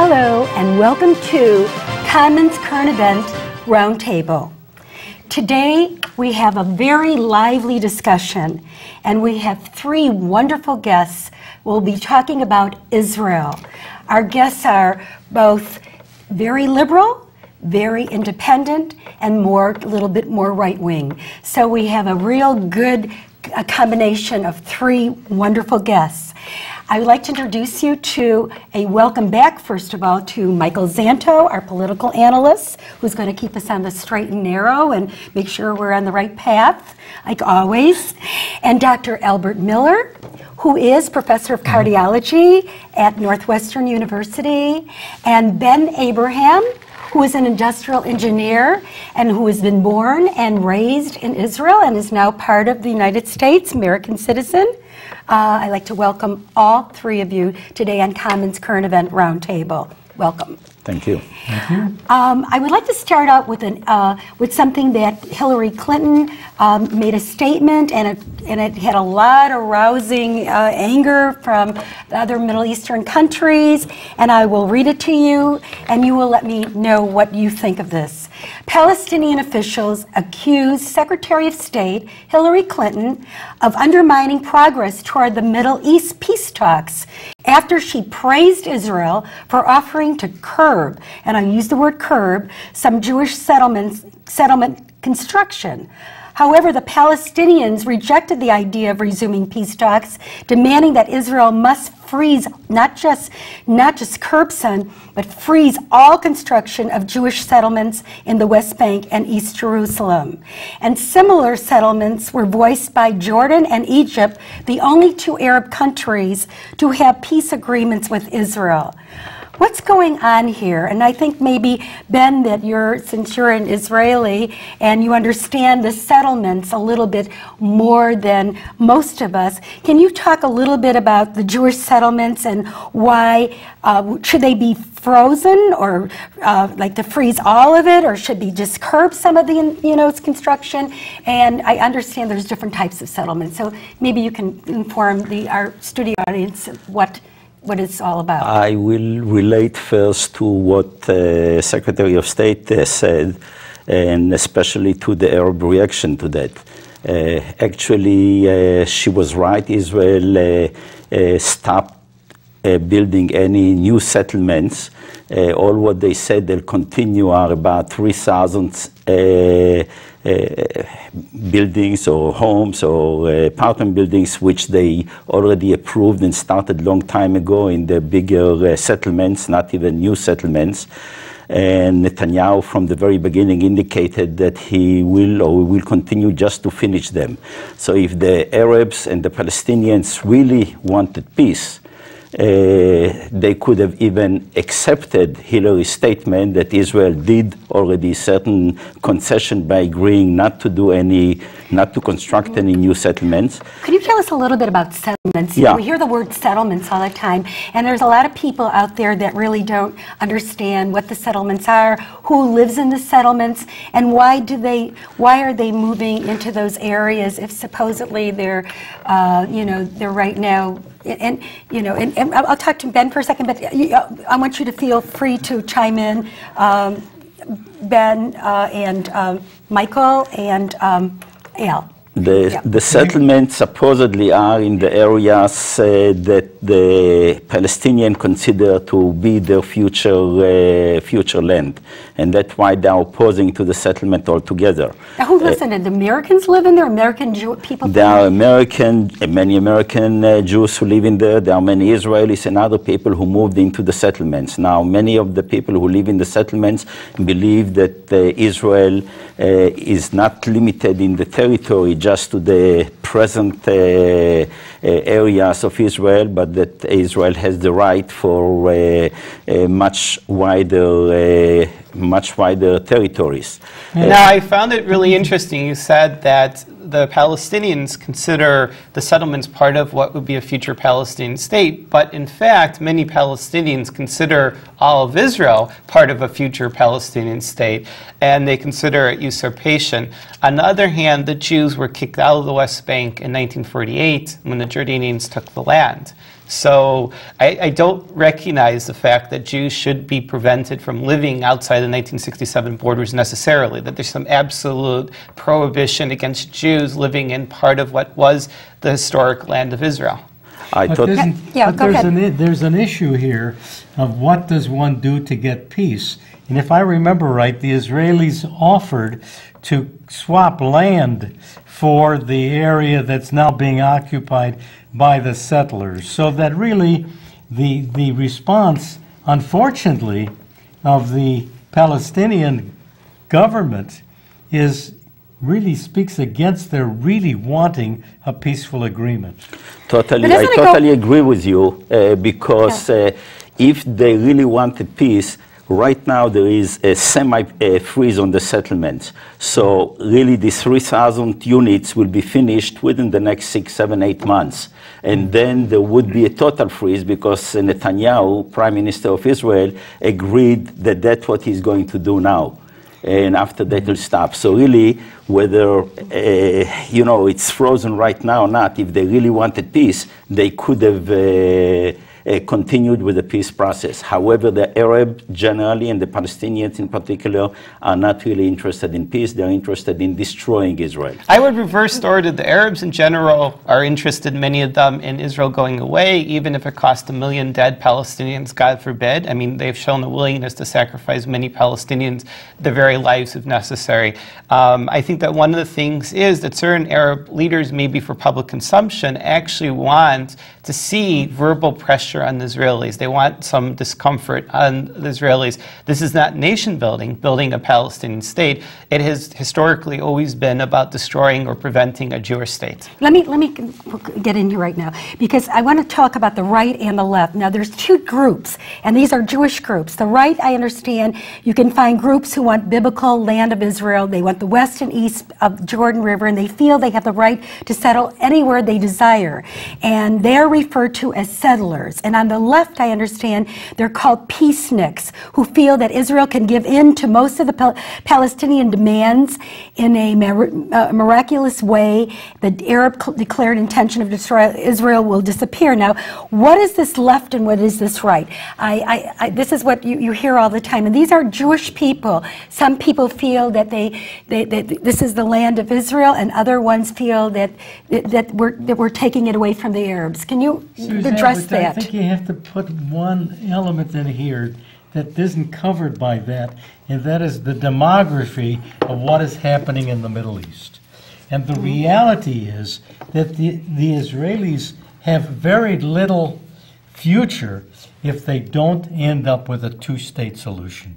Hello and welcome to Cahnmann's current event, Roundtable. Today we have a very lively discussion and we have three wonderful guests. We'll be talking about Israel. Our guests are both very liberal, very independent, and a little bit more right-wing. So we have a real good combination of three wonderful guests. I would like to introduce you to a welcome back, first of all, to Michael Zanto, our political analyst, who's going to keep us on the straight and narrow and make sure we're on the right path, like always. And Dr. Albert Miller, who is professor of cardiology at Northwestern University, and Ben Abraham, who is an industrial engineer and who has been born and raised in Israel and is now part of the United States, American citizen. I'd like to welcome all three of you today on Cahnmann's current event roundtable. Welcome. Thank you. Thank you. I would like to start out with something that Hillary Clinton made a statement, and it had a lot of rousing anger from the other Middle Eastern countries, and I will read it to you, and you will let me know what you think of this. Palestinian officials accused Secretary of State Hillary Clinton of undermining progress toward the Middle East peace talks after she praised Israel for offering to curb, and I use the word curb, some Jewish settlement construction. However, the Palestinians rejected the idea of resuming peace talks, demanding that Israel must freeze, not just curb some, but freeze all construction of Jewish settlements in the West Bank and East Jerusalem. And similar settlements were voiced by Jordan and Egypt, the only two Arab countries to have peace agreements with Israel. What's going on here? And I think maybe, Ben, that since you're an Israeli and you understand the settlements a little bit more than most of us, can you talk a little bit about the Jewish settlements and why should they be frozen, or like to freeze all of it, or should they just curb some of the construction? And I understand there's different types of settlements, so maybe you can inform our studio audience what it's all about. I will relate first to what Secretary of State said, and especially to the Arab reaction to that. Actually, she was right. Israel stopped building any new settlements. All what they said they'll continue are about 3,000 buildings or homes or apartment buildings, which they already approved and started long time ago in the bigger settlements, not even new settlements. And Netanyahu from the very beginning indicated that he will continue just to finish them. So if the Arabs and the Palestinians really wanted peace, they could have even accepted Hillary's statement that Israel did already certain concession by agreeing not to construct any new settlements. Could you tell us a little bit about settlements? Yeah. We hear the word settlements all the time, and there's a lot of people out there that really don't understand what the settlements are, who lives in the settlements, and why are they moving into those areas if supposedly they're right now. And I'll talk to Ben for a second, but I want you to feel free to chime in, Ben and Michael and Al. The settlements supposedly are in the areas that the Palestinians consider to be their future land, and that's why they are opposing to the settlement altogether. Now, who lives in it? The Americans live in there? American people? There are many American Jews who live in there. There are many Israelis and other people who moved into the settlements. Now, many of the people who live in the settlements believe that Israel is not limited in the territory just to the present areas of Israel, but that Israel has the right for much wider territories. Now, I found it really interesting. You said that the Palestinians consider the settlements part of what would be a future Palestinian state, but in fact, many Palestinians consider all of Israel part of a future Palestinian state, and they consider it usurpation. On the other hand, the Jews were kicked out of the West Bank in 1948 when the Jordanians took the land. So I don't recognize the fact that Jews should be prevented from living outside the 1967 borders necessarily, that there's some absolute prohibition against Jews living in part of what was the historic land of Israel. There's an issue here of what does one do to get peace. And if I remember right, the Israelis offered to swap land for the area that's now being occupied by the settlers. So that really the response, unfortunately, of the Palestinian government really speaks against their really wanting a peaceful agreement. I totally agree with you because if they really wanted peace, right now there is a semi-freeze on the settlements. So really these 3,000 units will be finished within the next 6, 7, 8 months. And then there would be a total freeze because Netanyahu, Prime Minister of Israel, agreed that that's what he's going to do now. And after that will stop. So really, whether, it's frozen right now or not, if they really wanted peace, they could have continued with the peace process. However, the Arabs generally and the Palestinians in particular are not really interested in peace. They're interested in destroying Israel. I would reverse the order. The Arabs in general are interested, many of them, in Israel going away, even if it cost 1 million dead Palestinians, God forbid. I mean, they've shown a willingness to sacrifice many Palestinians, their very lives if necessary. I think that one of the things is that certain Arab leaders, maybe for public consumption, actually want to see verbal pressure on the Israelis. They want some discomfort on the Israelis. This is not nation building a Palestinian state. It has historically always been about destroying or preventing a Jewish state. Let me get in here right now, because I want to talk about the right and the left. Now, there's two groups, and these are Jewish groups. The right, I understand, you can find groups who want biblical land of Israel. They want the west and east of Jordan River, and they feel they have the right to settle anywhere they desire. And they're referred to as settlers. And on the left, I understand, they're called peaceniks, who feel that Israel can give in to most of the Palestinian demands in a miraculous way. The Arab declared intention of destroy Israel will disappear. Now, what is this left and what is this right? This is what you hear all the time. And these are Jewish people. Some people feel that this is the land of Israel, and other ones feel that we're taking it away from the Arabs. Can you address that? I think you have to put one element in here that isn't covered by that, and that is the demography of what is happening in the Middle East. And the reality is that the Israelis have very little future if they don't end up with a two-state solution.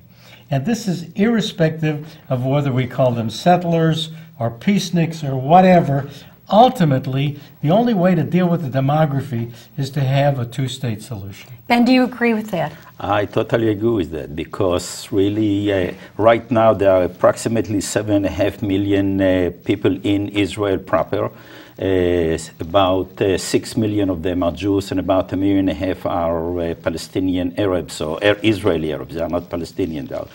And this is irrespective of whether we call them settlers or peaceniks or whatever. Ultimately, the only way to deal with the demography is to have a two-state solution. Ben, do you agree with that? I totally agree with that, because really right now there are approximately 7.5 million people in Israel proper. About 6 million of them are Jews, and about 1.5 million are Palestinian Arabs, or Israeli Arabs. They are not Palestinian, they are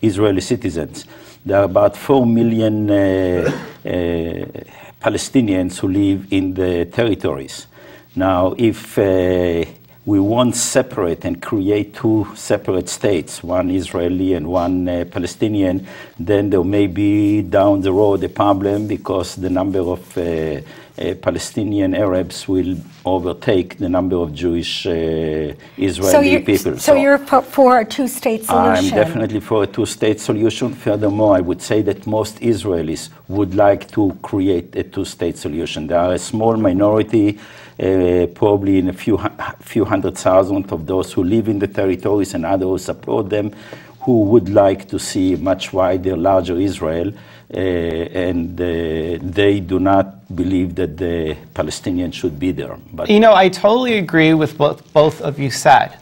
Israeli citizens. There are about 4 million Palestinians who live in the territories. Now, if we want to separate and create two separate states, one Israeli and one Palestinian, then there may be down the road a problem, because the number of Palestinian Arabs will overtake the number of Jewish Israeli people. So you're for a two-state solution? I'm definitely for a two-state solution. Furthermore, I would say that most Israelis would like to create a two-state solution. There are a small minority, probably in a few 100,000 of those who live in the territories and others who support them, who would like to see a much wider, larger Israel. And they do not believe that the Palestinians should be there. But I totally agree with what both of you said.